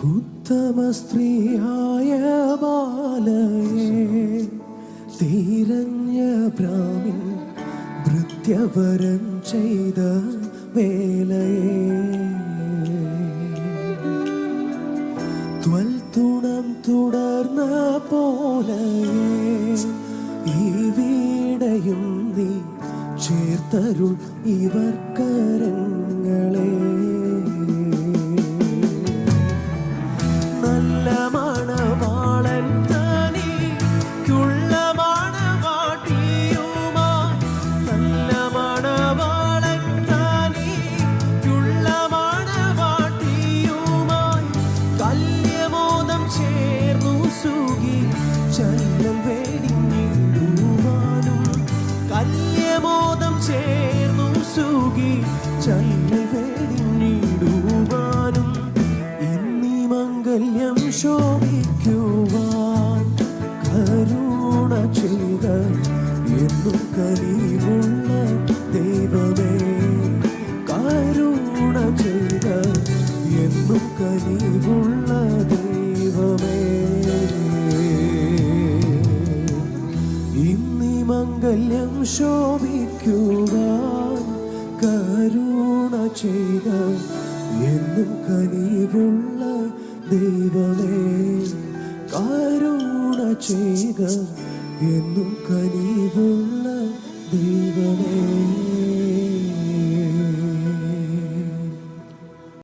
ഉത്തമ സ്ത്രീയായ ബാലയെ തിരഞ്ഞ ബ്രാഹ്മിൻ ഭൃത്യവരം ചെയ്ത വേലയെ ത്വൽത്തുണം തുടർന്ന പോലയെ ഈ വീടയും നീ ചേർത്തരുൾ ഇവർ കരങ്ങളെ. നല്ല മണവാളൻ തനിക്കുള്ള മണവാട്ടിയുമായി, നല്ല മണവാളൻ തനിക്കുള്ള മണവാട്ടിയുമായി കല്യമോദം ചേർന്നു സുഖി ചല്ലൽ വേടിഞ്ഞിടുവാനും, കല്യമോദം ചേർന്നു സുഖി ചല്ലൽ വേടിഞ്ഞിടുവാനും ഇന്നീ മംഗല്യം ശോഭിക്കുവാൻ കരുണ ചെയ്ത എന്നും കനിവുള്ള ദൈവമേ, കരുണ ചെയ്ത എന്നും കനിവുള്ള ദൈവമേ. ഇന്നീ മംഗല്യം ശോഭിക്കുവാൻ കരുണ ചെയ്ത എന്നും കനിവുള്ള ദൈവമേ, കരുണ ചെയ്ത എന്നും കനിവുള്ള ദൈവമേ.